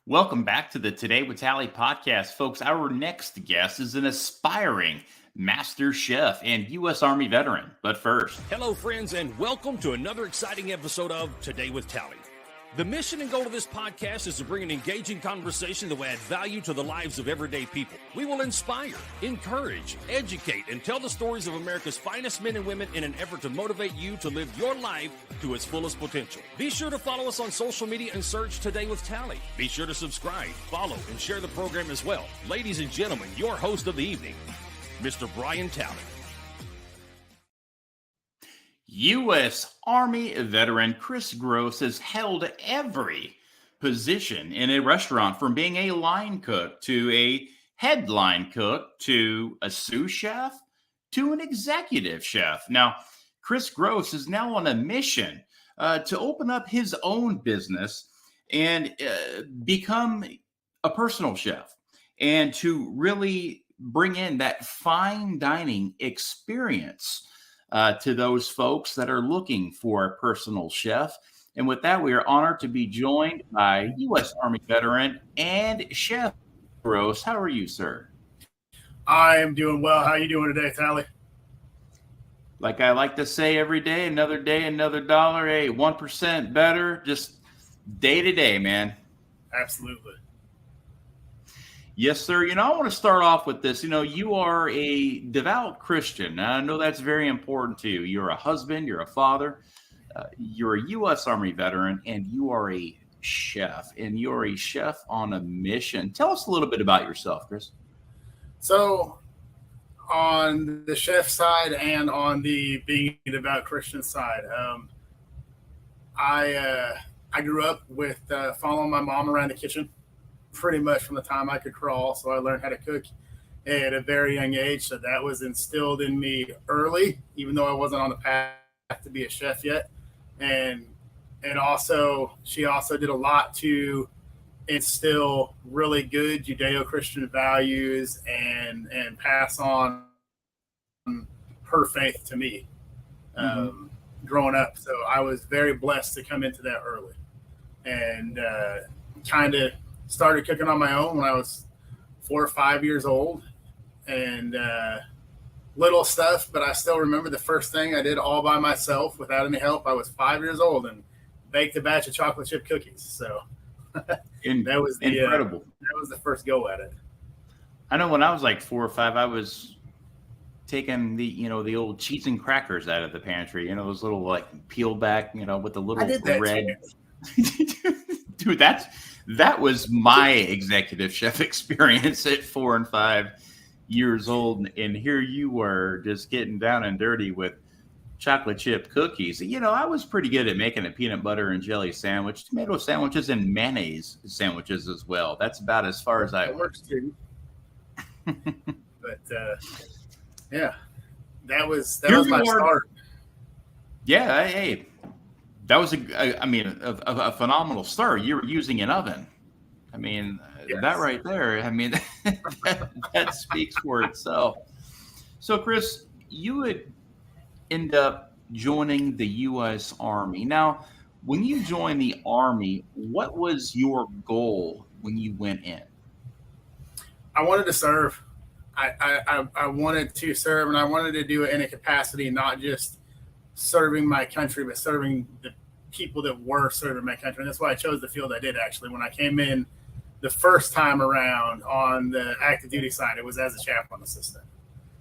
Welcome back to the Today with Tally podcast, folks. Our next guest is an aspiring master chef and U.S. Army veteran. But first, hello, friends, and welcome to another exciting episode of Today with Tally. The mission and goal of this podcast is to bring an engaging conversation that will add value to the lives of everyday people. We will inspire, encourage, educate, and tell the stories of America's finest men and women in an effort to motivate you to live your life to its fullest potential. Be sure to follow us on social media and search Today with Tally. Be sure to subscribe, follow, and share the program as well. Ladies and gentlemen, your host of the evening, Mr. Brian Tally. U.S. Army veteran Chris Grose has held every position in a restaurant, from being a line cook to a head line cook to a sous chef to an executive chef. Now, Chris Grose is now on a mission to open up his own business and become a personal chef, and to really bring in that fine dining experience to those folks that are looking for a personal chef. And with that, we are honored to be joined by U.S. Army veteran and chef Grose. How are you, sir? I am doing well. How are you doing today, Tally? Like I like to say every day, another dollar. Hey, 1% better, just day to day, man. Absolutely. Yes, sir. I want to start off with this. You are a devout Christian. I know that's very important to you. You're a husband, you're a father, you're a U.S. Army veteran, and you are a chef. And you're a chef on a mission. Tell us a little bit about yourself, Chris. So, on the chef side and on the being a devout Christian side, I grew up with following my mom around the kitchen pretty much from the time I could crawl. So I learned how to cook at a very young age. So that was instilled in me early, even though I wasn't on the path to be a chef yet. And also, she also did a lot to instill really good Judeo-Christian values and pass on her faith to me growing up. So I was very blessed to come into that early, and kind of started cooking on my own when I was 4 or 5 years old, and little stuff, but I still remember the first thing I did all by myself without any help. I was 5 years old and baked a batch of chocolate chip cookies. So that was incredible. That was the first go at it. I know when I was like 4 or 5, I was taking the old cheese and crackers out of the pantry. Those little like peel back, with the little red. Dude, that was my executive chef experience at 4 and 5 years old. And here you were just getting down and dirty with chocolate chip cookies. I was pretty good at making a peanut butter and jelly sandwich, tomato sandwiches, and mayonnaise sandwiches as well. That's about as far as I went. Works too. But yeah, that was my start. Yeah, hey. That was a phenomenal start. You were using an oven. Yes. That right there. That speaks for itself. So, Chris, you would end up joining the U.S. Army. Now, when you joined the Army, what was your goal when you went in? I wanted to serve. I wanted to serve, and I wanted to do it in a capacity not just serving my country, but serving the people that were serving my country. And that's why I chose the field I did, actually. When I came in the first time around on the active duty side, it was as a chaplain assistant,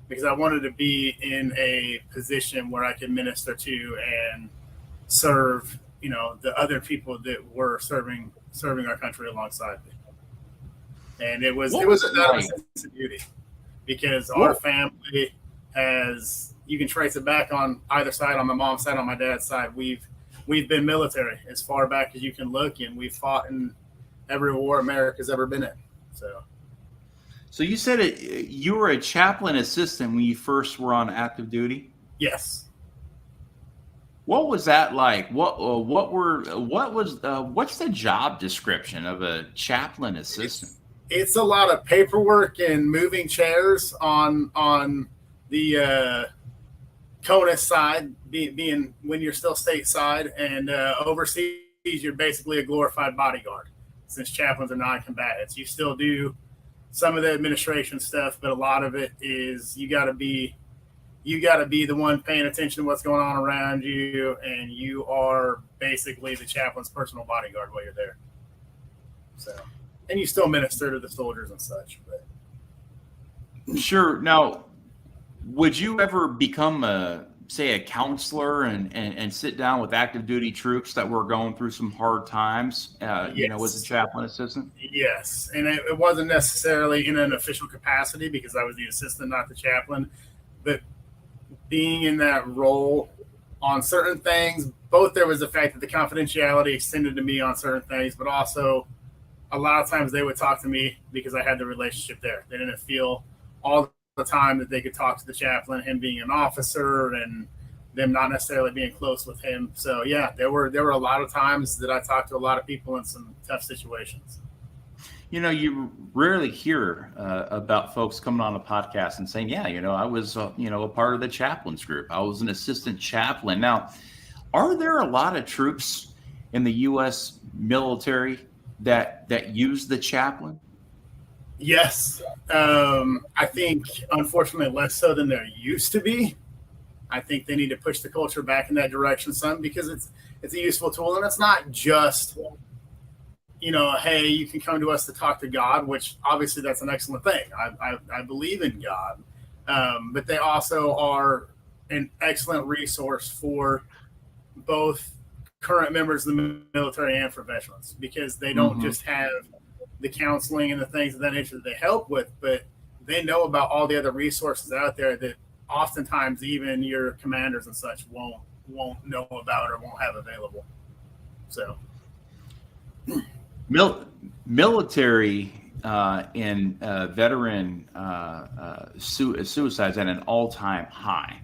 because I wanted to be in a position where I could minister to and serve, the other people that were serving our country alongside me. And it was a sense of duty, because our family has, you can trace it back on either side, on my mom's side, on my dad's side. We've been military as far back as you can look, and we've fought in every war America's ever been in. So you said you were a chaplain assistant when you first were on active duty? Yes. What was that like? What's the job description of a chaplain assistant? It's a lot of paperwork and moving chairs on the CONUS side, being when you're still stateside, and overseas, you're basically a glorified bodyguard. since chaplains are non-combatants. You still do some of the administration stuff, but a lot of it is you got to be the one paying attention to what's going on around you, and you are basically the chaplain's personal bodyguard while you're there. So, and you still minister to the soldiers and such. But Sure. Now, would you ever become a counselor and sit down with active duty troops that were going through some hard times, as a chaplain assistant? Yes. And it wasn't necessarily in an official capacity because I was the assistant, not the chaplain, but being in that role on certain things, both there was the fact that the confidentiality extended to me on certain things, but also a lot of times they would talk to me because I had the relationship there. They didn't feel all the time that they could talk to the chaplain, him being an officer and them not necessarily being close with him. So yeah, there were a lot of times that I talked to a lot of people in some tough situations. You rarely hear about folks coming on a podcast and saying, yeah, I was, a part of the chaplains group. I was an assistant chaplain. Now, are there a lot of troops in the U.S. military that use the chaplain? Yes. I think, unfortunately, less so than there used to be. I think they need to push the culture back in that direction some because it's a useful tool. And it's not just, hey, you can come to us to talk to God, which obviously that's an excellent thing. I believe in God. But they also are an excellent resource for both current members of the military and for veterans because they don't just have the counseling and the things of that nature that they help with, but they know about all the other resources out there that oftentimes even your commanders and such won't know about or won't have available. So military and veteran suicides at an all-time high.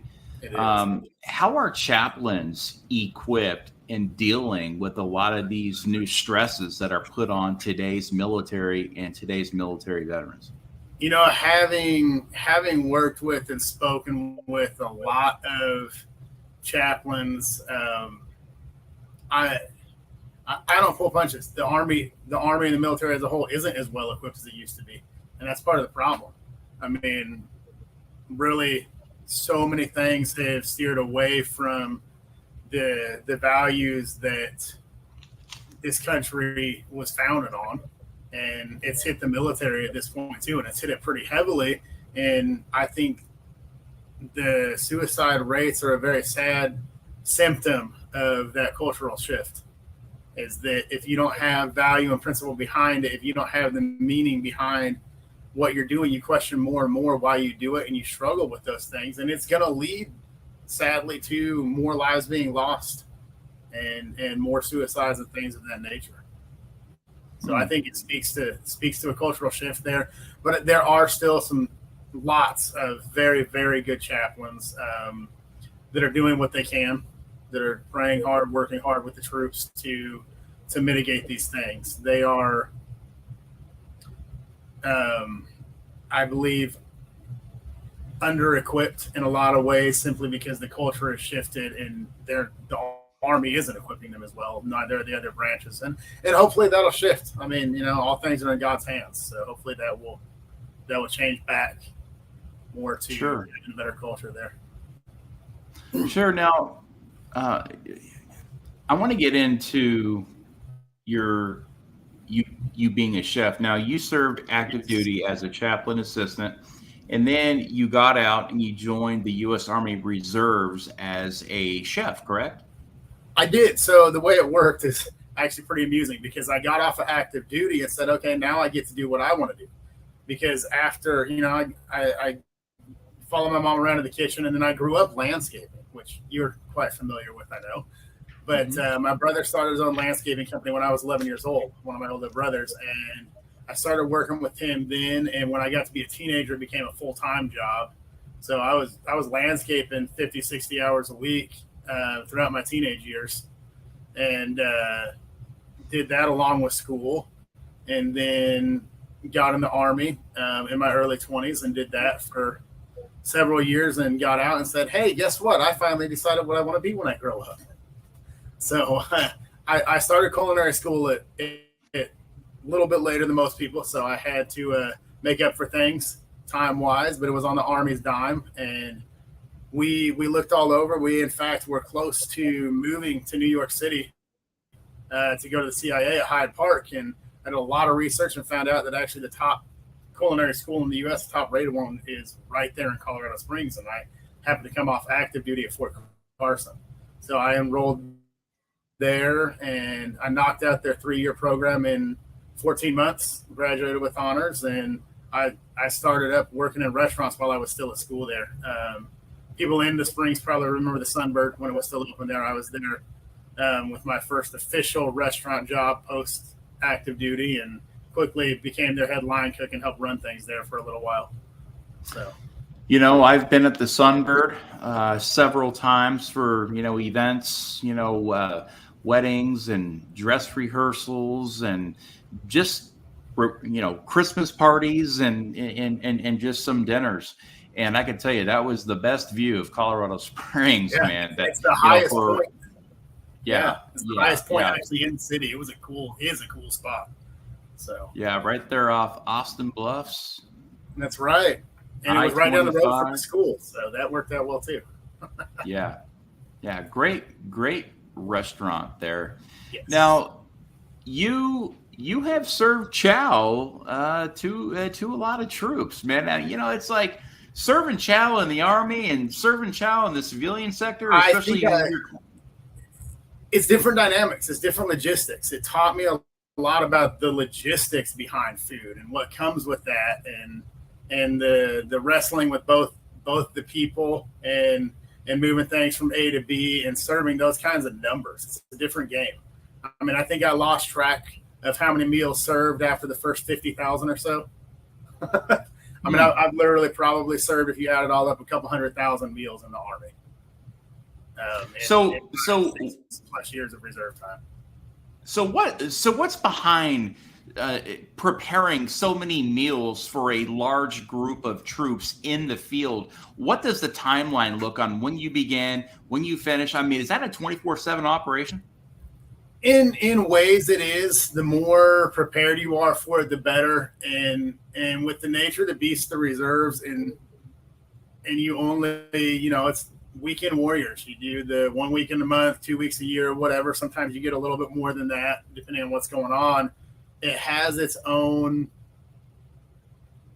How are chaplains equipped in dealing with a lot of these new stresses that are put on today's military and today's military veterans? Having worked with and spoken with a lot of chaplains, I don't pull punches. The Army and the military as a whole isn't as well equipped as it used to be. And that's part of the problem. I mean, really, so many things have steered away from the values that this country was founded on. And it's hit the military at this point, too, and it's hit it pretty heavily. And I think the suicide rates are a very sad symptom of that cultural shift. Is that if you don't have value and principle behind it, if you don't have the meaning behind what you're doing, you question more and more why you do it, and you struggle with those things. And it's going to lead, sadly, to more lives being lost and more suicides and things of that nature. So I think it speaks to a cultural shift there. But there are still lots of very, very good chaplains that are doing what they can, that are praying hard, working hard with the troops to mitigate these things. They are, I believe, under-equipped in a lot of ways simply because the culture has shifted and the Army isn't equipping them as well. Neither are the other branches. And hopefully that'll shift. I mean, all things are in God's hands. So hopefully that will change back more to a better culture there. Sure. Now, I want to get into you being a chef. Now, you served active duty as a chaplain assistant, and then you got out and you joined the U.S. Army Reserves as a chef, correct? I did. So the way it worked is actually pretty amusing because I got off of active duty and said, okay, now I get to do what I want to do. Because after, I followed my mom around in the kitchen, and then I grew up landscaping, which you're quite familiar with, I know. But my brother started his own landscaping company when I was 11 years old, one of my older brothers. And I started working with him then. And when I got to be a teenager, it became a full-time job. So I was landscaping 50, 60 hours a week throughout my teenage years, and did that along with school, and then got in the Army in my early 20s and did that for several years and got out and said, hey, guess what? I finally decided what I want to be when I grow up. So I started culinary school at little bit later than most people, so I had to make up for things time-wise, but it was on the Army's dime, and we looked all over. We, in fact, were close to moving to New York City to go to the CIA at Hyde Park, and I did a lot of research and found out that actually the top culinary school in the U.S., the top-rated one, is right there in Colorado Springs, and I happened to come off active duty at Fort Carson. So I enrolled there, and I knocked out their 3-year program in 14 months, graduated with honors, and I started up working in restaurants while I was still at school there. People in the Springs probably remember the Sunbird when it was still open there. I was there with my first official restaurant job post active duty, and quickly became their head line cook and helped run things there for a little while. So, I've been at the Sunbird several times for, events, weddings and dress rehearsals and just, Christmas parties and just some dinners. And I can tell you, that was the best view of Colorado Springs, man. It's the highest point. It's the highest point actually in the city. It is a cool spot. So right there off Austin Bluffs. That's right. And it was right down the road from the school, so that worked out well too. Great restaurant there. Yes. Now, you have served chow to a lot of troops, man. It's like serving chow in the Army and serving chow in the civilian sector, especially. It's different dynamics. It's different logistics. It taught me a lot about the logistics behind food and what comes with that, and the wrestling with both the people and moving things from A to B and serving those kinds of numbers. It's a different game. I mean, I think I lost track of how many meals served after the first 50,000 or so. I mean, I've literally probably served, if you add it all up, a couple 100,000 meals in the Army. So plus years of reserve time. So what's behind preparing so many meals for a large group of troops in the field? What does the timeline look on when you begin, when you finish? I mean, is that a 24/7 operation? In ways it is. The more prepared you are for it, the better. And with the nature of the beast, the reserves, and you only, it's weekend warriors. You do the 1 week in a month, 2 weeks a year, whatever. Sometimes you get a little bit more than that, depending on what's going on. It has its own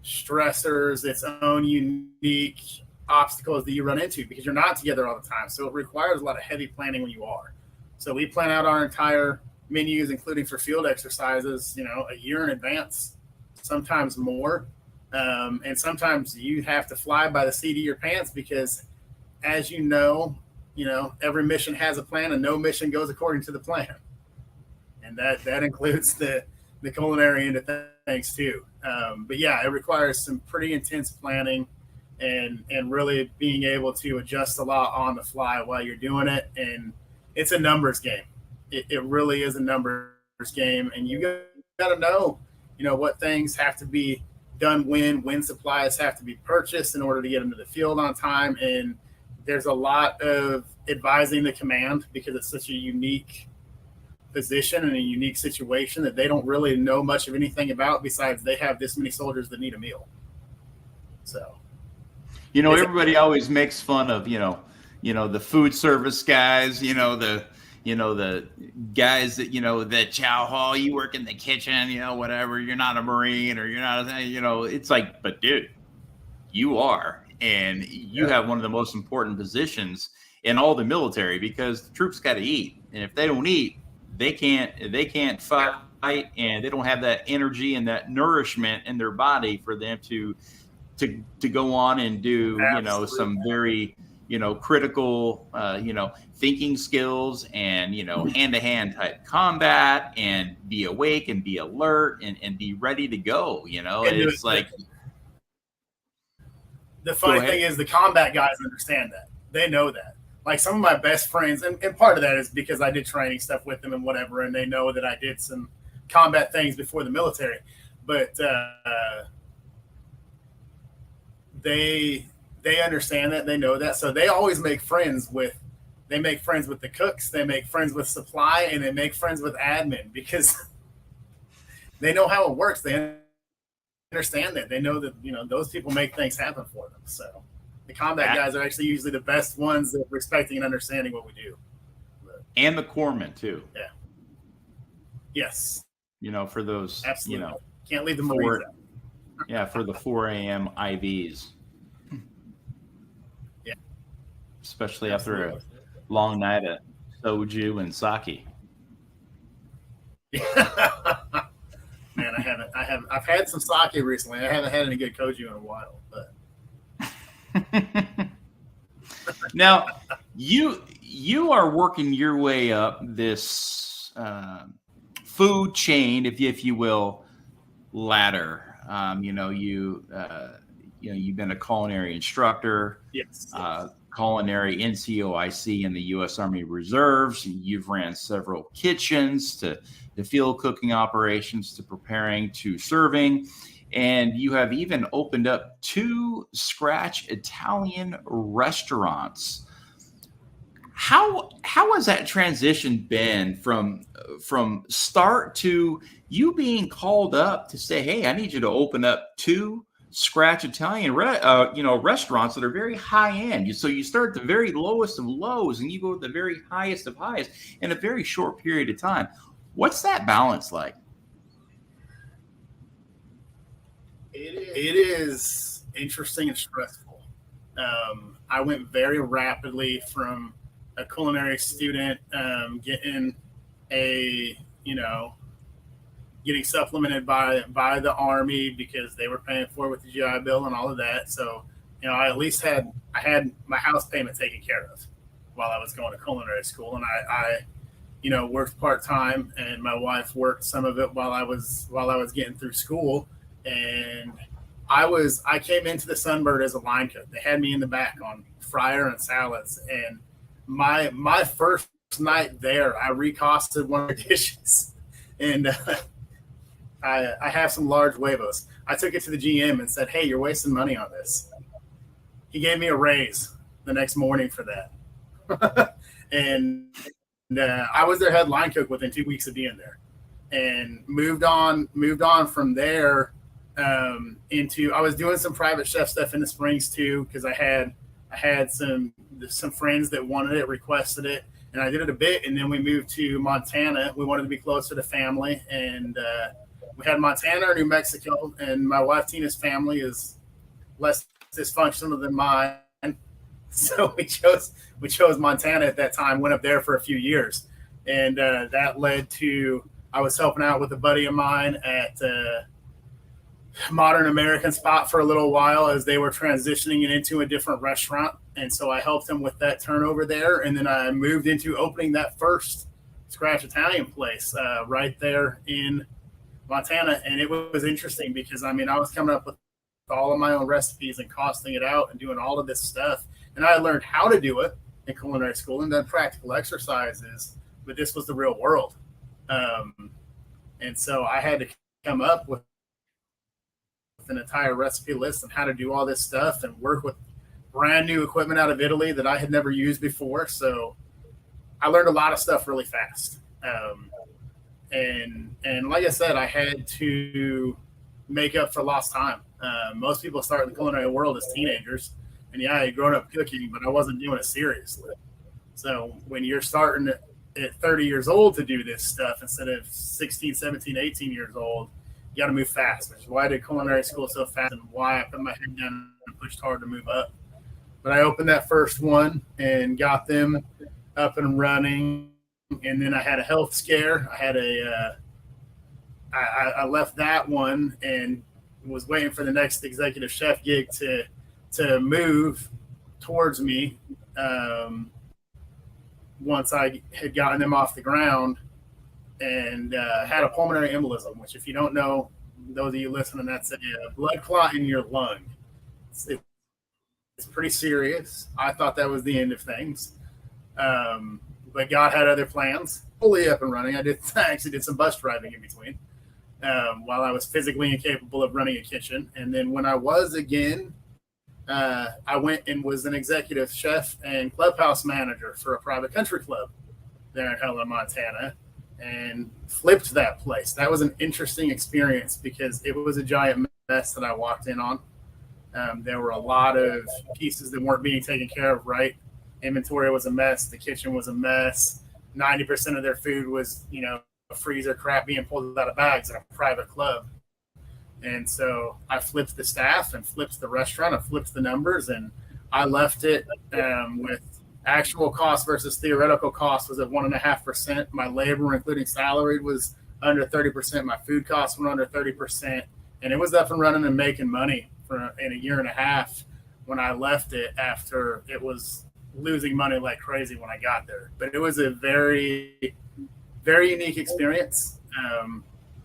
stressors, its own unique obstacles that you run into because you're not together all the time. So it requires a lot of heavy planning when you are. So we plan out our entire menus, including for field exercises, a year in advance, sometimes more. And sometimes you have to fly by the seat of your pants because, as every mission has a plan and no mission goes according to the plan. And that includes the culinary end of things too. But it requires some pretty intense planning and really being able to adjust a lot on the fly while you're doing it. And it's a numbers game. It really is a numbers game. And you got to know, what things have to be done when supplies have to be purchased in order to get into the field on time. And there's a lot of advising the command because it's such a unique position and a unique situation that they don't really know much of anything about besides they have this many soldiers that need a meal. So, everybody always makes fun of, the food service guys, the guys that, that chow hall, you work in the kitchen, whatever, you're not a Marine or you're not, it's like, but dude, you are, and you have one of the most important positions in all the military because the troops got to eat. And if they don't eat, they can't fight, and they don't have that energy and that nourishment in their body for them to go on and do, some very, critical, thinking skills and, hand-to-hand type combat and be awake and be alert and be ready to go, it's like. The funny thing is the combat guys understand that. They know that. Like some of my best friends, and part of that is because I did training stuff with them and whatever, and they know that I did some combat things before the military. But they understand that, they know that. So they always make friends with the cooks, they make friends with supply, and they make friends with admin because they know how it works. They understand that. They know that, those people make things happen for them. So the combat guys are actually usually the best ones at respecting and understanding what we do. And the corpsmen too. Yeah. Yes. For those, absolutely. Can't leave the Marines out. Yeah, for the 4 a.m. IVs. Yeah. Especially after a long night of soju and sake. Man, I've had some sake recently. I haven't had any good koju in a while, but now you are working your way up this food chain, if you will, ladder. You've been a culinary instructor. Yes. Culinary NCOIC in the U.S. Army Reserves. You've ran several kitchens, to field cooking operations, to preparing, to serving. And you have even opened up 2 scratch Italian restaurants. How has that transition been from start to you being called up to say, hey, I need you to open up 2 scratch Italian restaurants that are very high end? So you start at the very lowest of lows and you go to the very highest of highs in a very short period of time. What's that balance like? It is interesting and stressful. I went very rapidly from a culinary student, getting supplemented by the Army because they were paying for it with the GI Bill and all of that. So, I at least had my house payment taken care of while I was going to culinary school, and I worked part-time, and my wife worked some of it while I was getting through school. And I came into the Sunbird as a line cook. They had me in the back on fryer and salads, and my first night there, I recosted one of the dishes, and I have some large huevos. I took it to the GM and said, hey, you're wasting money on this. He gave me a raise the next morning for that. And I was their head line cook within 2 weeks of being there, and moved on from there into, I was doing some private chef stuff in the Springs too, because I had some friends that wanted it, requested it, and I did it a bit. And then we moved to Montana. We wanted to be closer to family, and we had Montana or New Mexico, and my wife Tina's family is less dysfunctional than mine. So we chose Montana at that time, went up there for a few years. And that led to, I was helping out with a buddy of mine at Modern American spot for a little while as they were transitioning it into a different restaurant. And so I helped them with that turnover there. And then I moved into opening that first scratch Italian place right there in Montana. And it was interesting because, I was coming up with all of my own recipes and costing it out and doing all of this stuff. And I learned how to do it in culinary school and done practical exercises, but this was the real world. And so I had to come up with an entire recipe list on how to do all this stuff and work with brand new equipment out of Italy that I had never used before. So I learned a lot of stuff really fast. And like I said, I had to make up for lost time. Most people start in the culinary world as teenagers, and yeah, I had grown up cooking, but I wasn't doing it seriously. So when you're starting at 30 years old to do this stuff instead of 16, 17, 18 years old, you got to move fast, which is why I did culinary school so fast and why I put my head down and pushed hard to move up. But I opened that first one and got them up and running. And then I had a health scare. I left that one and was waiting for the next executive chef gig to move towards me once I had gotten them off the ground, and had a pulmonary embolism, which, if you don't know, those of you listening, that's a blood clot in your lung. It's pretty serious. I thought that was the end of things. But God had other plans. Fully up and running. I actually did some bus driving in between while I was physically incapable of running a kitchen. And then when I was again, I went and was an executive chef and clubhouse manager for a private country club there in Helena, Montana. and flipped that place. That was an interesting experience because it was a giant mess that I walked in on. There were a lot of pieces that weren't being taken care of right. Inventory was a mess. The kitchen was a mess. 90% of their food was, a freezer crap being pulled out of bags at a private club. And so I flipped the staff and flipped the restaurant. I flipped the numbers, and I left it with actual cost versus theoretical cost was at 1.5%. My labor, including salary, was under 30%. My food costs were under 30%. And it was up and running and making money in a year and a half when I left it, after it was losing money like crazy when I got there. But it was a very, very unique experience.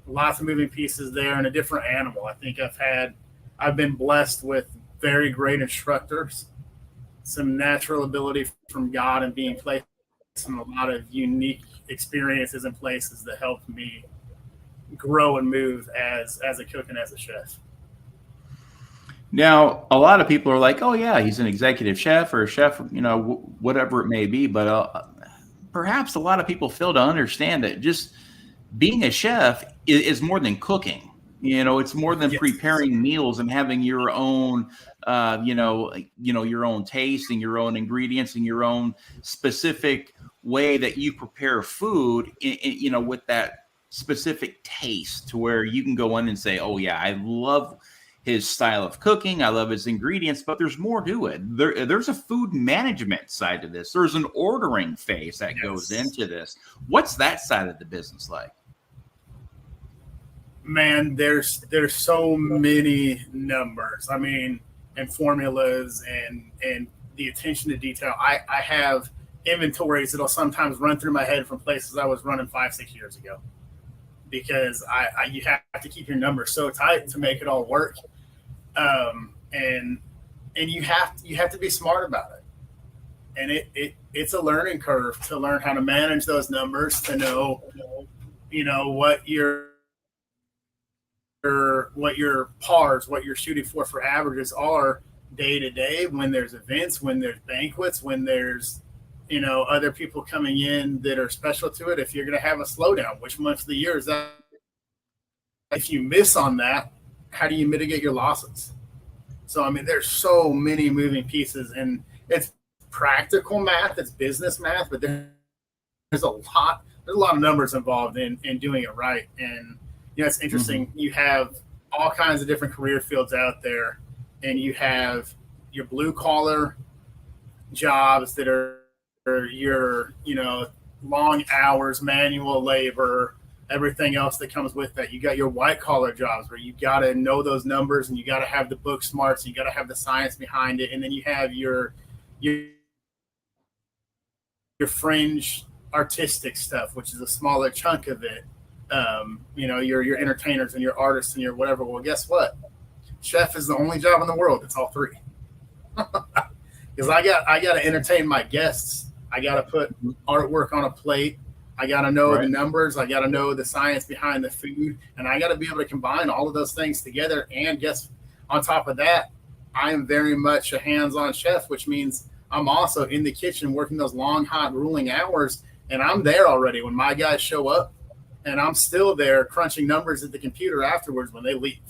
Lots of moving pieces there and a different animal. I think I've been blessed with very great instructors, some natural ability from God, and being placed in a lot of unique experiences and places that helped me grow and move as a cook and as a chef. Now, a lot of people are like, oh yeah, he's an executive chef or a chef, whatever it may be. But perhaps a lot of people fail to understand that just being a chef is more than cooking. It's more than preparing meals and having your own, your own taste and your own ingredients and your own specific way that you prepare food, with that specific taste, to where you can go in and say, oh yeah, I love his style of cooking, I love his ingredients, but there's more to it. There's a food management side to this. There's an ordering phase that goes into this. What's that side of the business like? Man, there's so many numbers. I mean, and formulas and the attention to detail. I have inventories that'll sometimes run through my head from places I was running 5-6 years ago, because you have to keep your numbers so tight to make it all work. And you have to be smart about it. And it's a learning curve to learn how to manage those numbers, to know, what your pars, what you're shooting for averages are day to day, when there's events, when there's banquets, when there's, other people coming in that are special to it. If you're going to have a slowdown, which month of the year is that? If you miss on that, how do you mitigate your losses? So, I mean, there's so many moving pieces, and it's practical math, it's business math, but there's a lot of numbers involved in doing it right. And, it's interesting. Mm-hmm. You have all kinds of different career fields out there, and you have your blue collar jobs that are your, long hours, manual labor, everything else that comes with that. You got your white collar jobs where you got to know those numbers, and you got to have the book smarts, and you got to have the science behind it. And then you have your fringe artistic stuff, which is a smaller chunk of it. Your entertainers and your artists and your whatever. Well, guess what? Chef is the only job in the world that's all three. Because I got to entertain my guests. I got to put artwork on a plate. I got to know the numbers. I got to know the science behind the food. And I got to be able to combine all of those things together. And guess, on top of that, I am very much a hands-on chef, which means I'm also in the kitchen working those long, hot, grueling hours. And I'm there already when my guys show up. And I'm still there crunching numbers at the computer afterwards when they leave.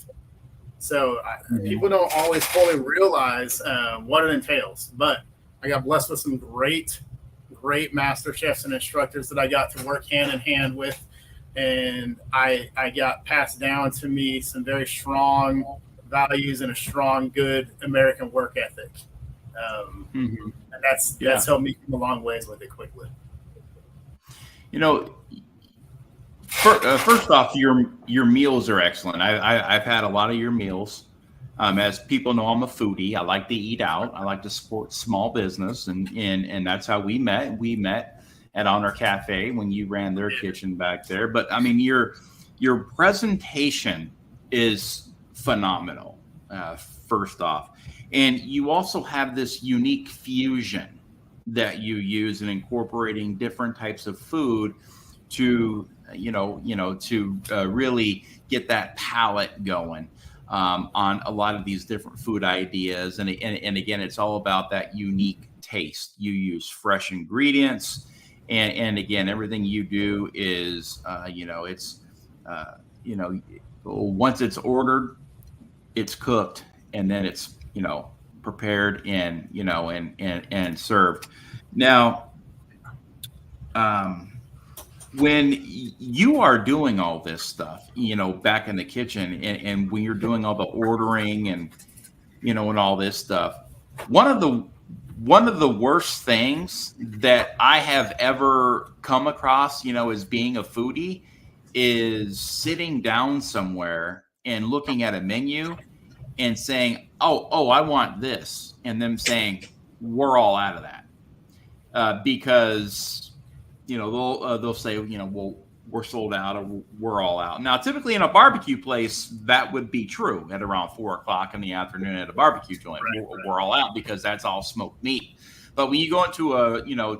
So people don't always fully realize what it entails. But I got blessed with some great master chefs and instructors that I got to work hand in hand with. And I got passed down to me some very strong values and a strong, good American work ethic. And that's helped me come a long ways with it quickly. First off, your meals are excellent. I've had a lot of your meals. As people know, I'm a foodie. I like to eat out. I like to support small business, and that's how we met. We met at Honor Café when you ran their kitchen back there. But I mean, your presentation is phenomenal. First off, and you also have this unique fusion that you use in incorporating different types of food to really get that palate going on a lot of these different food ideas. And again, it's all about that unique taste. You use fresh ingredients, And again, everything you do is, it's, once it's ordered, it's cooked, and then it's, prepared and, and served. Now, when you are doing all this stuff, back in the kitchen, and when you're doing all the ordering and, and all this stuff, one of the worst things that I have ever come across, as being a foodie, is sitting down somewhere and looking at a menu and saying, oh, I want this. And them saying, we're all out of that. Because, they'll say, well, we're sold out, or we're all out. Now, typically in a barbecue place, that would be true at around 4:00 in the afternoon at a barbecue joint. Right. We're all out because that's all smoked meat. But when you go into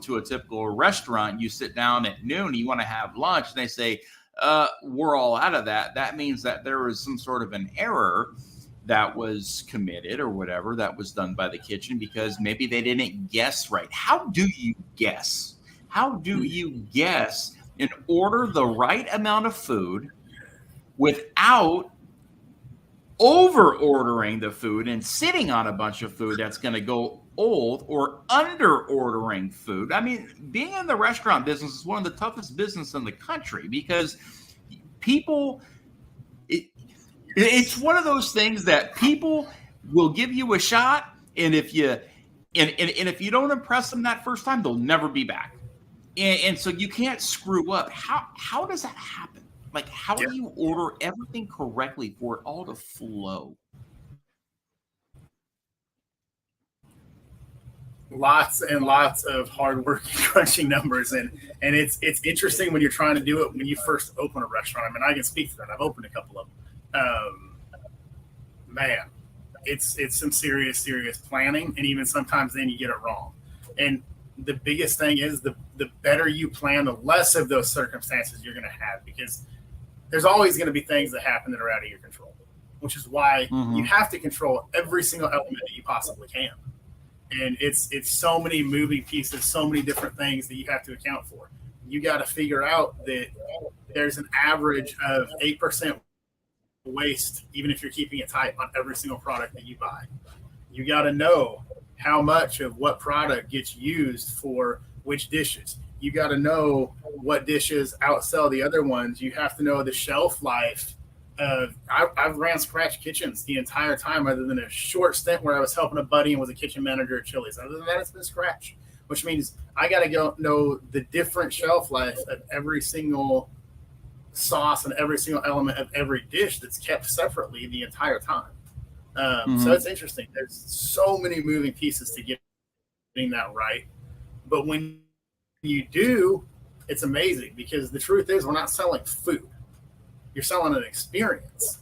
to a typical restaurant, you sit down at noon, and you want to have lunch, and they say, we're all out of that. That means that there was some sort of an error that was committed or whatever that was done by the kitchen, because maybe they didn't guess right. How do you guess? How do you guess and order the right amount of food without over ordering the food and sitting on a bunch of food that's going to go old, or under ordering food? I mean, being in the restaurant business is one of the toughest business in the country, because people, it's one of those things that people will give you a shot, and if you if you don't impress them that first time, they'll never be back. And so you can't screw up. How does that happen? Like, how do you order everything correctly for it all to flow? Lots and lots of hard work and crunching numbers, and it's interesting when you're trying to do it when you first open a restaurant. I mean, I can speak for that. I've opened a couple of them. Man, it's some serious planning, and even sometimes then you get it wrong. And the biggest thing is the better you plan, the less of those circumstances you're going to have, because there's always going to be things that happen that are out of your control, which is why you have to control every single element that you possibly can. And it's so many moving pieces, so many different things that you have to account for. You got to figure out that there's an average of 8% waste, even if you're keeping it tight, on every single product that you buy. You got to know how much of what product gets used for which dishes. You got to know what dishes outsell the other ones. You have to know the shelf life of. I've ran scratch kitchens the entire time, other than a short stint where I was helping a buddy and was a kitchen manager at Chili's. Other than that, it's been scratch, which means I got to go know the different shelf life of every single sauce and every single element of every dish that's kept separately the entire time. So it's interesting. There's so many moving pieces to getting that right. But when you do, it's amazing, because the truth is, we're not selling food. You're selling an experience.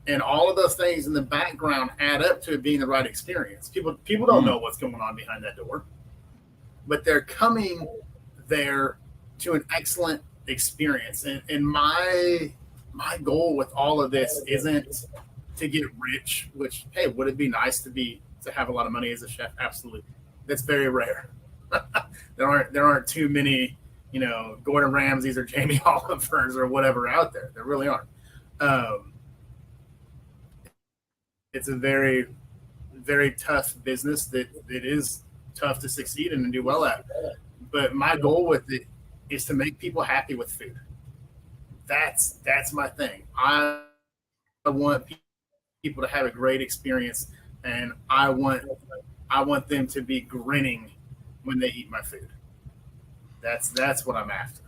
And all of those things in the background add up to it being the right experience. People don't know what's going on behind that door, but they're coming there to an excellent experience. And my goal with all of this isn't to get rich, which, hey, would it be nice to have a lot of money as a chef? Absolutely. That's very rare. There aren't too many, Gordon Ramsays or Jamie Olivers or whatever out there. There really aren't. It's a very, very tough business that is tough to succeed in and do well at. But my goal with it is to make people happy with food. That's my thing. I want people to have a great experience, and I want them to be grinning when they eat my food. That's what I'm after.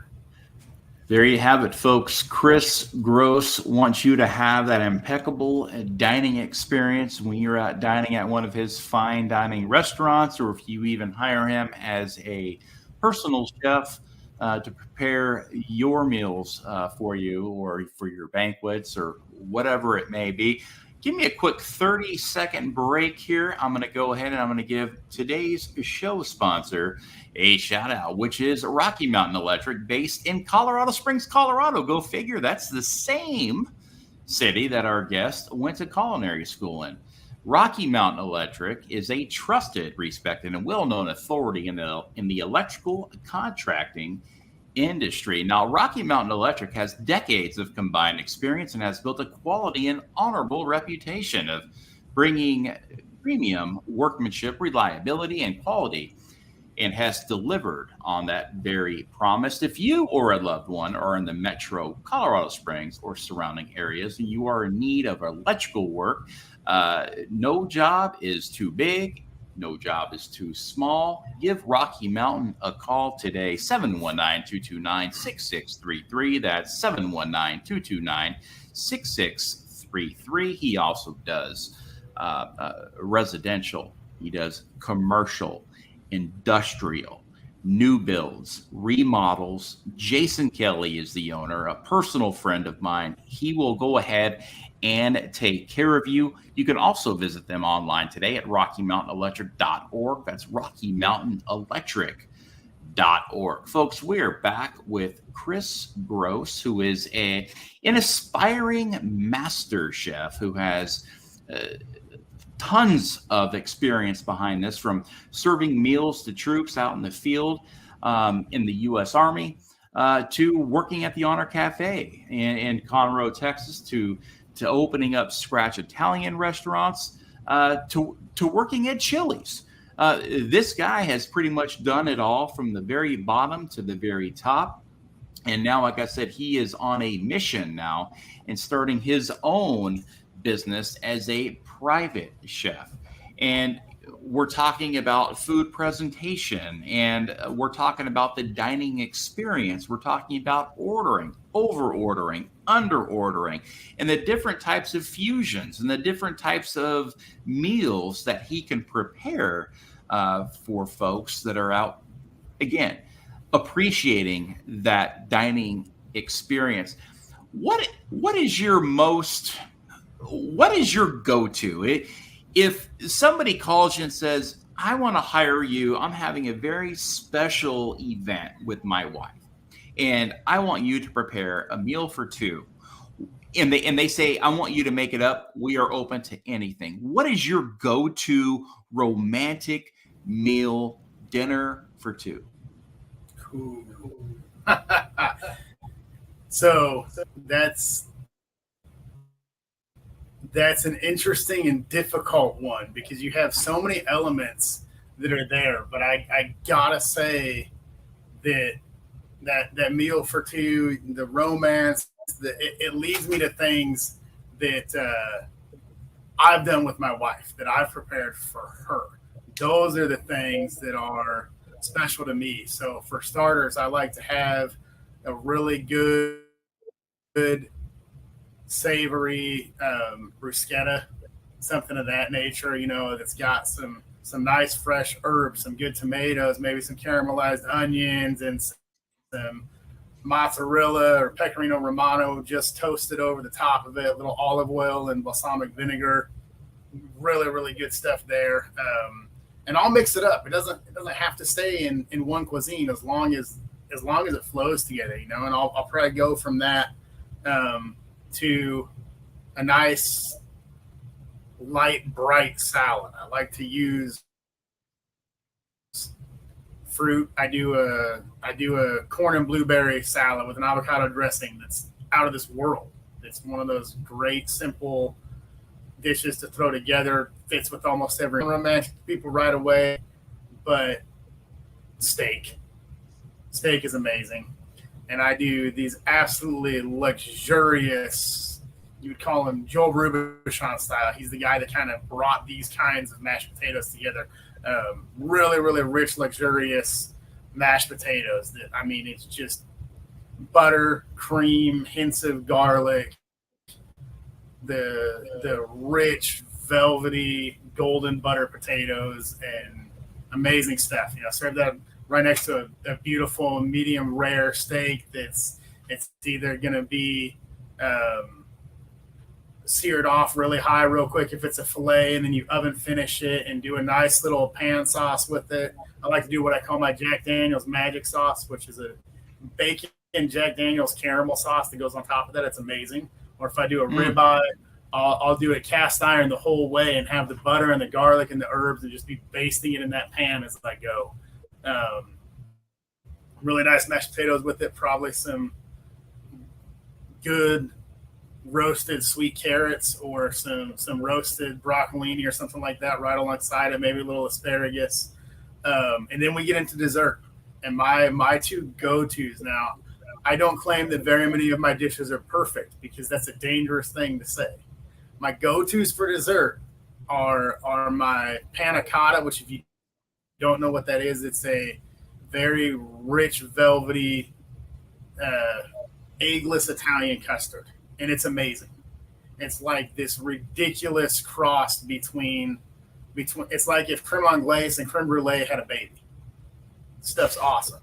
There you have it, folks. Chris Grose wants you to have that impeccable dining experience when you're out dining at one of his fine dining restaurants, or if you even hire him as a personal chef to prepare your meals for you, or for your banquets, or whatever it may be. Give me a quick 30-second break here. I'm going to go ahead and I'm going to give today's show sponsor a shout out, which is Rocky Mountain Electric, based in Colorado Springs, Colorado. Go figure. That's the same city that our guest went to culinary school in. Rocky Mountain Electric is a trusted, respected, and well-known authority in the electrical contracting industry. Now, Rocky Mountain Electric has decades of combined experience and has built a quality and honorable reputation of bringing premium workmanship, reliability, and quality, and has delivered on that very promise. If you or a loved one are in the metro Colorado Springs or surrounding areas and you are in need of electrical work, no job is too big, no job is too small. Give Rocky Mountain a call today, 719-229-6633. That's 719-229-6633. He also does residential. He does commercial, industrial, new builds, remodels. Jason Kelly is the owner, a personal friend of mine. He will go ahead and take care of you. You can also visit them online today at RockyMountainElectric.org. That's RockyMountainElectric.org. Folks, we're back with Chris Grose, who is an aspiring master chef who has tons of experience behind this, from serving meals to troops out in the field in the U.S. Army to working at the Honor Café in Conroe, Texas, to opening up scratch Italian restaurants, to working at Chili's. This guy has pretty much done it all from the very bottom to the very top. And now, like I said, he is on a mission now and starting his own business as a private chef. And we're talking about food presentation, and we're talking about the dining experience. We're talking about ordering, over ordering, under ordering, and the different types of fusions and the different types of meals that he can prepare for folks that are out, again, appreciating that dining experience. What is your go-to? If somebody calls you and says, I want to hire you, I'm having a very special event with my wife, and I want you to prepare a meal for two, and they say, I want you to make it up, we are open to anything. What is your go-to romantic meal dinner for two? Cool. So that's an interesting and difficult one because you have so many elements that are there. But I gotta say that meal for two, the romance, it leads me to things that I've done with my wife, that I've prepared for her. Those are the things that are special to me. So for starters, I like to have a really good savory bruschetta, something of that nature, that's got some nice fresh herbs, some good tomatoes, maybe some caramelized onions, and some mozzarella or pecorino romano just toasted over the top of it, a little olive oil and balsamic vinegar. Really, really good stuff there. And I'll mix it up. It doesn't have to stay in one cuisine as long as it flows together, and I'll probably go from that to a nice light, bright salad. I like to use fruit. I do a corn and blueberry salad with an avocado dressing that's out of this world. It's one of those great, simple dishes to throw together. Fits with almost every romantic people right away. But steak is amazing. And I do these absolutely luxurious, you would call him Joel Robuchon style. He's the guy that kind of brought these kinds of mashed potatoes together. Really, really rich, luxurious mashed potatoes. It's just butter, cream, hints of garlic, the rich, velvety, golden butter potatoes, and amazing stuff. Serve that right next to a beautiful medium rare steak it's either going to be seared off really high real quick if it's a filet, and then you oven finish it and do a nice little pan sauce with it. I like to do what I call my Jack Daniel's magic sauce, which is a bacon Jack Daniel's caramel sauce that goes on top of that. It's amazing. Or if I do a ribeye, I'll do it cast iron the whole way and have the butter and the garlic and the herbs and just be basting it in that pan as I go. Really nice mashed potatoes with it, probably some good roasted sweet carrots or some roasted broccolini or something like that right alongside it, maybe a little asparagus. And then we get into dessert. And my two go-tos now, I don't claim that very many of my dishes are perfect because that's a dangerous thing to say. My go-tos for dessert are my panna cotta, which if you don't know what that is, it's a very rich, velvety, eggless Italian custard. And it's amazing. It's like this ridiculous cross between it's like if creme anglaise and creme brulee had a baby. Stuff's awesome.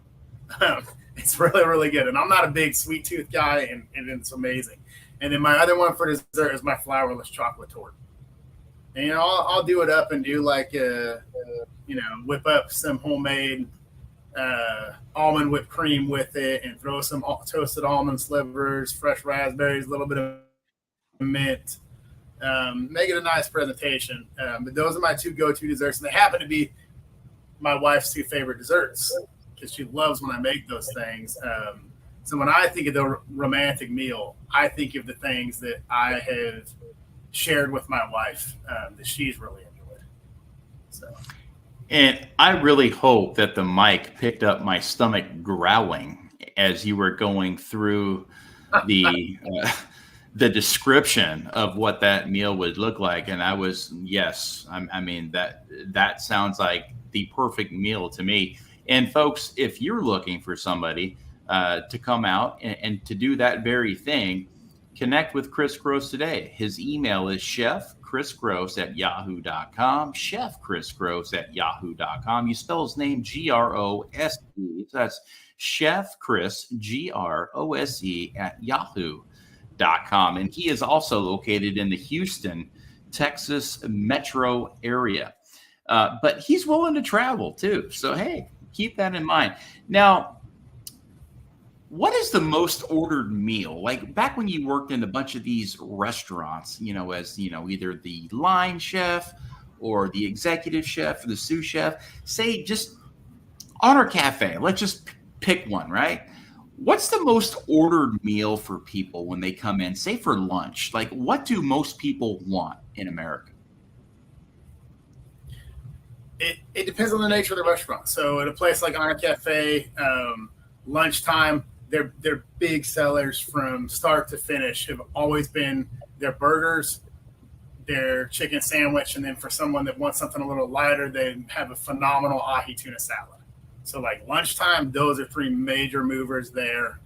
It's really, really good. And I'm not a big sweet tooth guy, and it's amazing. And then my other one for dessert is my flourless chocolate torte. And, I'll do it up and do like, whip up some homemade almond whipped cream with it and throw some toasted almond slivers, fresh raspberries, a little bit of mint. Make it a nice presentation. But those are my two go-to desserts. And they happen to be my wife's two favorite desserts because she loves when I make those things. So when I think of the romantic meal, I think of the things that I have shared with my wife that she's really enjoyed. So. And I really hope that the mic picked up my stomach growling as you were going through the description of what that meal would look like. And I was, yes, I mean, that sounds like the perfect meal to me. And folks, if you're looking for somebody to come out and to do that very thing, connect with Chris Grose today. His email is chefchrisgrose@yahoo.com, chefchrisgrose@yahoo.com. You spell his name Grose. That's Chef Chris, Grose @yahoo.com. And he is also located in the Houston, Texas metro area. But he's willing to travel too. So, hey, keep that in mind. Now, what is the most ordered meal? Like back when you worked in a bunch of these restaurants, as, either the line chef or the executive chef or the sous chef, say just on our cafe, let's just pick one, right? What's the most ordered meal for people when they come in, say for lunch? Like what do most people want in America? It depends on the nature of the restaurant. So at a place like Honor Cafe, lunchtime, their big sellers from start to finish have always been their burgers, their chicken sandwich, and then for someone that wants something a little lighter, they have a phenomenal ahi tuna salad. So like lunchtime, those are three major movers there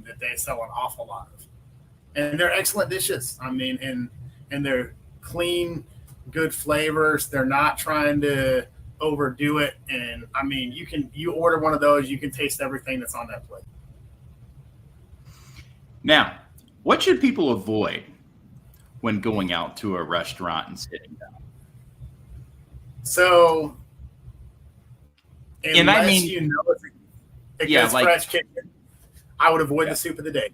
that they sell an awful lot of. And they're excellent dishes. I mean, and they're clean, good flavors. They're not trying to overdo it. And I mean, you order one of those, you can taste everything that's on that plate. Now, what should people avoid when going out to a restaurant and sitting down? So, and I mean, it's scratch kitchen, I would avoid the soup of the day.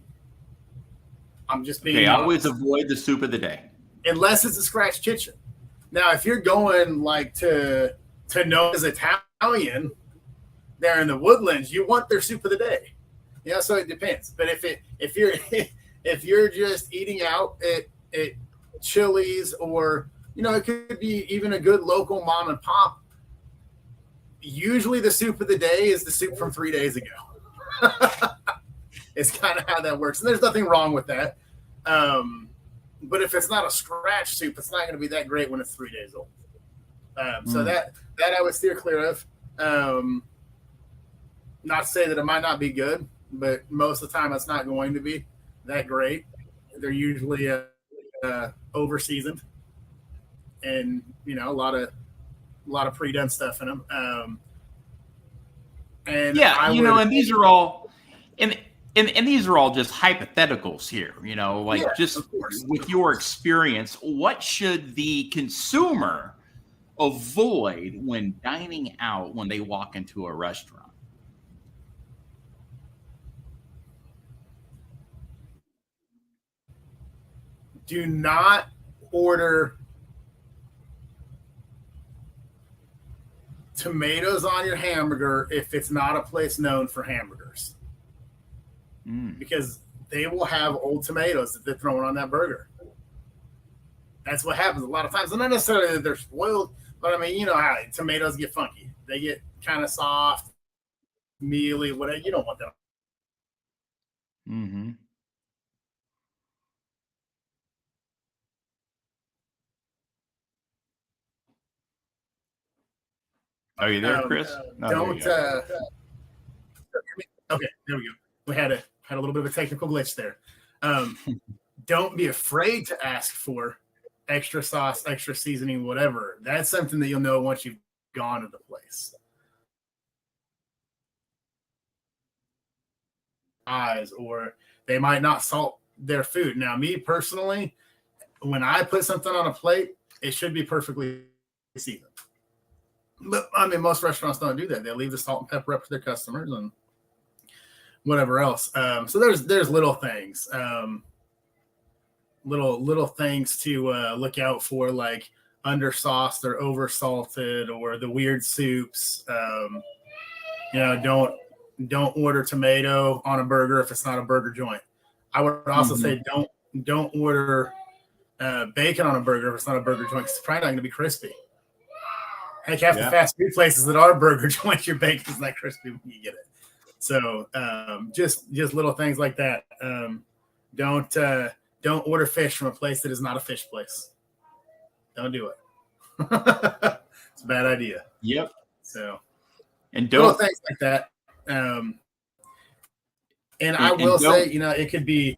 I'm just being honest. Always avoid the soup of the day. Unless it's a scratch kitchen. Now, if you're going like to Noah's Italian there in the Woodlands, you want their soup of the day. So it depends. But if you're just eating out at Chili's or it could be even a good local mom and pop, usually the soup of the day is the soup from 3 days ago. It's kind of how that works. And there's nothing wrong with that. But if it's not a scratch soup, it's not going to be that great when it's 3 days old. So that I would steer clear of. Not to say that it might not be good, but most of the time it's not going to be that great. They're usually over seasoned, and a lot of pre-done stuff in them. And and these are all and these are all just hypotheticals here. Just with your experience, what should the consumer avoid when dining out when they walk into a restaurant? Do not order tomatoes on your hamburger if it's not a place known for hamburgers. Because they will have old tomatoes that they're throwing on that burger. That's what happens a lot of times. And not necessarily that they're spoiled, but I mean, you know how tomatoes get funky. They get kind of soft, mealy, whatever. You don't want that. Mm-hmm. Are you there, Chris? No, don't. Okay, there we go. We had a little bit of a technical glitch there. Don't be afraid to ask for extra sauce, extra seasoning, whatever. That's something that you'll know once you've gone to the place. Or they might not salt their food. Now, me personally, when I put something on a plate, it should be perfectly seasoned. But I mean, most restaurants don't do that. They leave the salt and pepper up to their customers and whatever else. So there's little things, little things to look out for, like undersauced or over salted, or the weird soups. Don't order tomato on a burger if it's not a burger joint. I would also say don't order bacon on a burger if it's not a burger joint. It's probably not going to be crispy. Heck, half the fast food places that are burger joints, your bacon's not crispy when you get it. So just little things like that. Don't order fish from a place that is not a fish place. Don't do it. It's a bad idea. Yep. So and little things like that. And I will say, it could be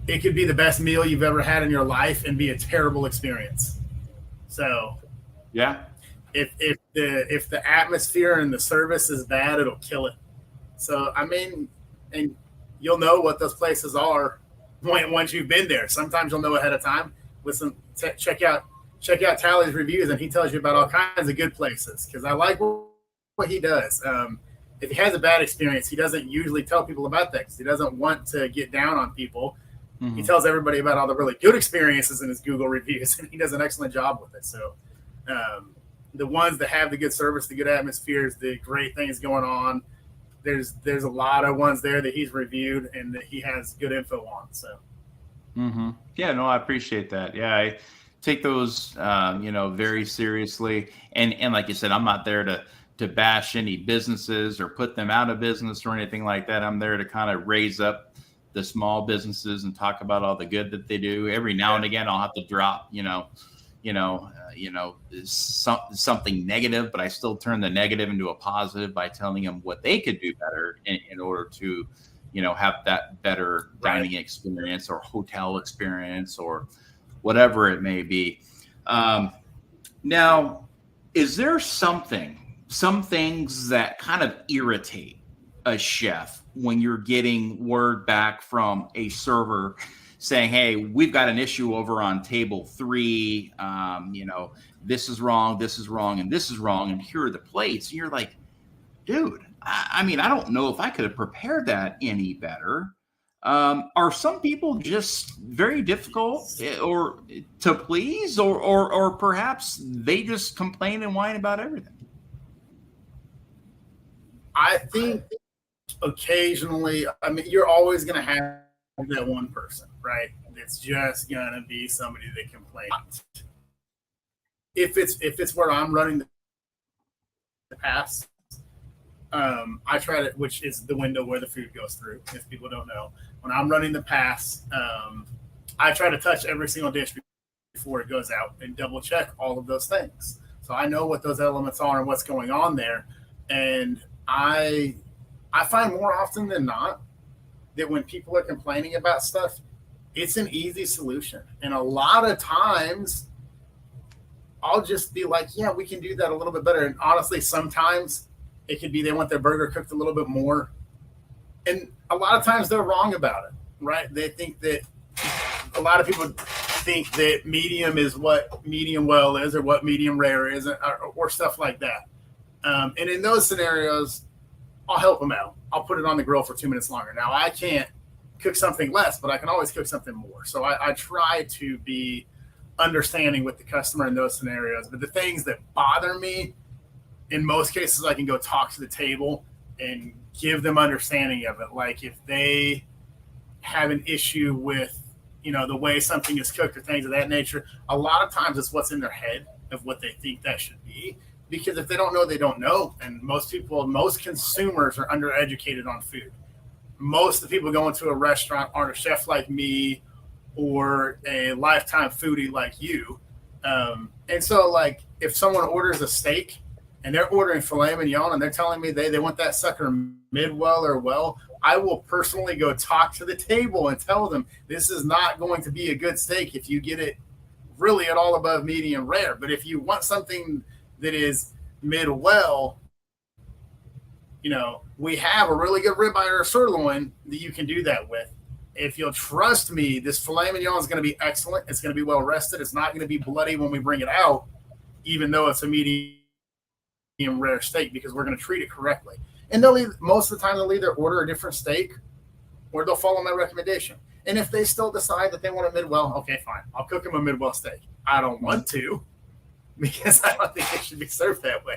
the best meal you've ever had in your life and be a terrible experience. So yeah, if the atmosphere and the service is bad, it'll kill it. So I mean, and you'll know what those places are once you've been there. Sometimes you'll know ahead of time. Listen, check out Tally's reviews, and he tells you about all kinds of good places, because I like what he does. If he has a bad experience, he doesn't usually tell people about that because he doesn't want to get down on people. He tells everybody about all the really good experiences in his Google reviews, and he does an excellent job with it. So the ones that have the good service, the good atmospheres, the great things going on, there's a lot of ones there that he's reviewed and that he has good info on. So yeah, no, I appreciate that. Yeah, I take those very seriously, and like you said, I'm not there to bash any businesses or put them out of business or anything like that. I'm there to kind of raise up the small businesses and talk about all the good that they do. Every now and again, I'll have to drop, something negative, but I still turn the negative into a positive by telling them what they could do better in order to, have that better dining experience or hotel experience or whatever it may be. Now, is there some things that kind of irritate a chef when you're getting word back from a server saying, hey, we've got an issue over on table 3, this is wrong, and this is wrong, and here are the plates. And you're like, dude, I mean, I don't know if I could have prepared that any better. Are some people just very difficult or to please, or perhaps they just complain and whine about everything? I think occasionally, I mean, you're always going to have that one person, right? It's just going to be somebody that complains. If it's where I'm running the pass, I try to, which is the window where the food goes through. If people don't know, when I'm running the pass, I try to touch every single dish before it goes out and double check all of those things, so I know what those elements are and what's going on there. And I find more often than not that when people are complaining about stuff, it's an easy solution. And a lot of times I'll just be like, yeah, we can do that a little bit better. And honestly, sometimes it could be they want their burger cooked a little bit more. And a lot of times they're wrong about it, right? They think that a lot of people think that medium is what medium well is or what medium rare is or stuff like that. And in those scenarios, I'll help them out. I'll put it on the grill for 2 minutes longer. Now, I can't cook something less, but I can always cook something more. So I try to be understanding with the customer in those scenarios. But the things that bother me, in most cases, I can go talk to the table and give them understanding of it. Like if they have an issue with, the way something is cooked or things of that nature, a lot of times it's what's in their head of what they think that should be. Because if they don't know, they don't know. And most consumers are undereducated on food. Most of the people going to a restaurant aren't a chef like me or a lifetime foodie like you. And so like if someone orders a steak and they're ordering filet mignon and they're telling me they want that sucker mid-well or well, I will personally go talk to the table and tell them this is not going to be a good steak if you get it really at all above medium rare. But if you want something that is mid-well, we have a really good ribeye or a sirloin that you can do that with. If you'll trust me, this filet mignon is going to be excellent. It's going to be well rested. It's not going to be bloody when we bring it out, even though it's a medium rare steak, because we're going to treat it correctly. And most of the time they'll either order a different steak or they'll follow my recommendation. And if they still decide that they want a mid-well, okay, fine. I'll cook them a mid-well steak. I don't want to, because I don't think it should be served that way.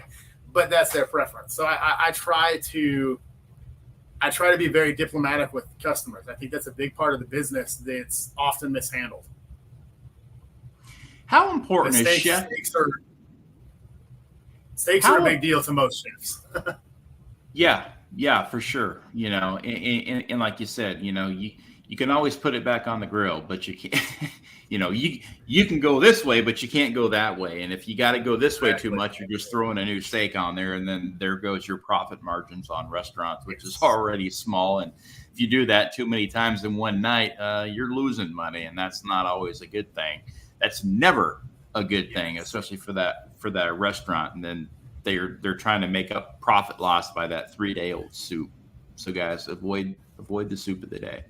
But that's their preference. So I try to be very diplomatic with customers. I think that's a big part of the business that's often mishandled. How important is chef? Steaks are a big deal to most chefs. Yeah, for sure. And like you said, you can always put it back on the grill, but you can't. You can go this way, but you can't go that way. And if you got to go this way too much, you're just throwing a new steak on there, and then there goes your profit margins on restaurants, which is already small. And if you do that too many times in one night, you're losing money, and that's not always a good thing. That's never a good thing, especially for that restaurant. And then they're trying to make up profit loss by that 3-day-old soup. So guys, avoid the soup of the day.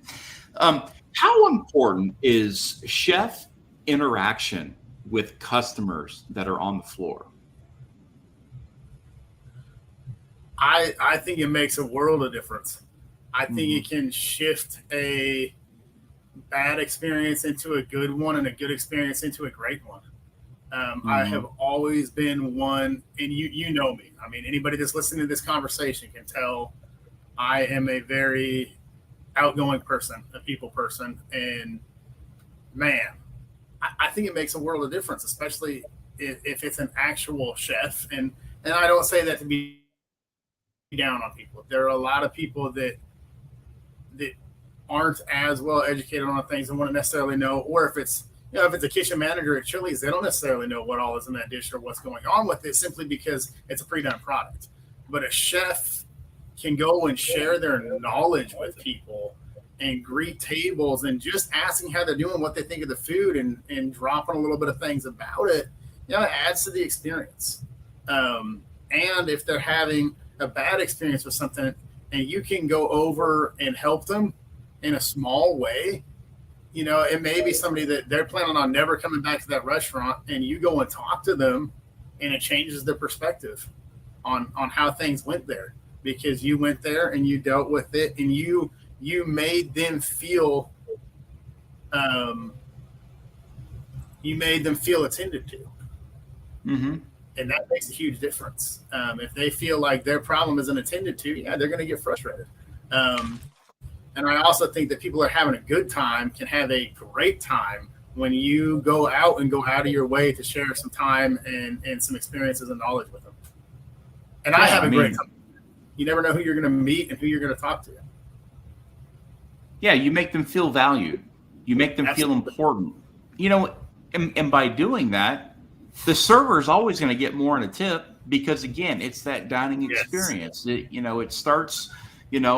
How important is chef interaction with customers that are on the floor? I think it makes a world of difference. I think it can shift a bad experience into a good one and a good experience into a great one. I have always been one, and you know me. I mean, anybody that's listening to this conversation can tell I am a very outgoing person, a people person. And man, I think it makes a world of difference, especially if it's an actual chef. And I don't say that to be down on people. There are a lot of people that aren't as well educated on things and wouldn't necessarily know, or if it's a kitchen manager at Chili's, they don't necessarily know what all is in that dish or what's going on with it, simply because it's a pre-done product. But a chef can go and share their knowledge with people and greet tables and just asking how they're doing, what they think of the food, and dropping a little bit of things about it, it adds to the experience. And if they're having a bad experience with something and you can go over and help them in a small way, it may be somebody that they're planning on never coming back to that restaurant, and you go and talk to them and it changes their perspective on how things went there, because you went there and you dealt with it and you made them feel attended to. And that makes a huge difference. If they feel like their problem isn't attended to, they're going to get frustrated. And I also think that people that are having a good time can have a great time when you go out of your way to share some time and some experiences and knowledge with them. And I have a great time. You never know who you're going to meet and who you're going to talk to. Yeah, you make them feel valued. You make them feel important. And by doing that, the server is always going to get more in a tip, because, again, it's that dining experience. It starts –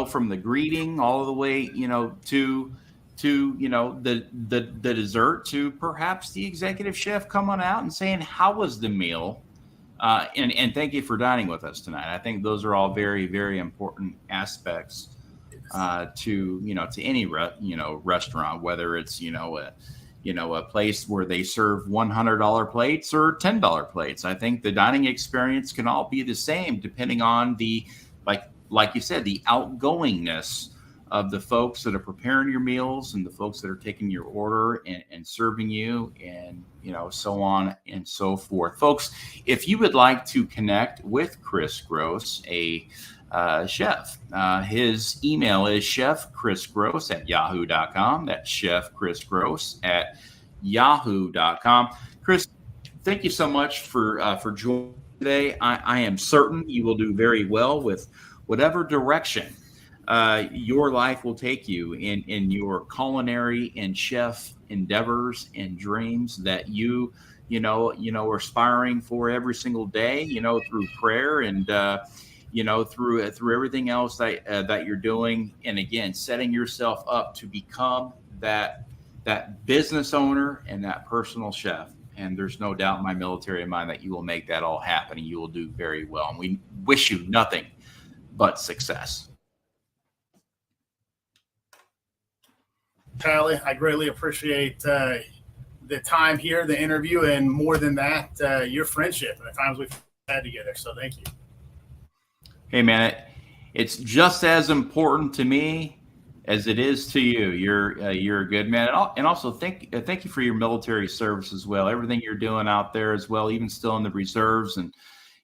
from the greeting all the way, to the dessert, to perhaps the executive chef coming out and saying, how was the meal? And thank you for dining with us tonight. I think those are all very, very important aspects to any restaurant, whether it's, a place where they serve $100 plates or $10 plates. I think the dining experience can all be the same, depending on the, like you said, the outgoingness of the folks that are preparing your meals and the folks that are taking your order and serving you, and so on and so forth. Folks, if you would like to connect with Chris Grose, a chef, his email is chefchrisgrose@yahoo.com. That's chefchrisgrose@yahoo.com. Chris, thank you so much for joining today. I am certain you will do very well with whatever direction your life will take you in your culinary and chef endeavors and dreams that you are aspiring for every single day, through prayer and through everything else that you're doing. And again, setting yourself up to become that business owner and that personal chef. And there's no doubt in my military mind that you will make that all happen, and you will do very well. And we wish you nothing but success. Tally, I greatly appreciate the time here, the interview, and more than that, your friendship and the times we've had together. So thank you. Hey, man, it's just as important to me as it is to you. You're a good man, and also thank you for your military service as well. Everything you're doing out there as well, even still in the reserves, and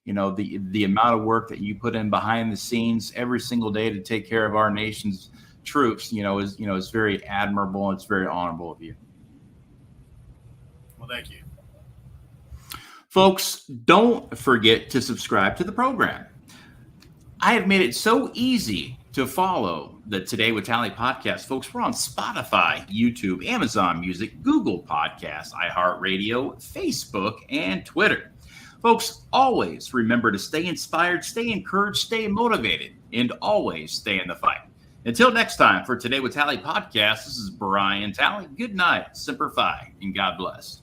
the amount of work that you put in behind the scenes every single day to take care of our nation's troops, is very admirable. And it's very honorable of you. Well, thank you. Folks, don't forget to subscribe to the program. I have made it so easy to follow the Today with Tally podcast. Folks, we're on Spotify, YouTube, Amazon Music, Google Podcasts, iHeartRadio, Facebook, and Twitter. Folks, always remember to stay inspired, stay encouraged, stay motivated, and always stay in the fight. Until next time, for Today with Tally podcast, this is Brian Tally. Good night, Semper Fi, and God bless.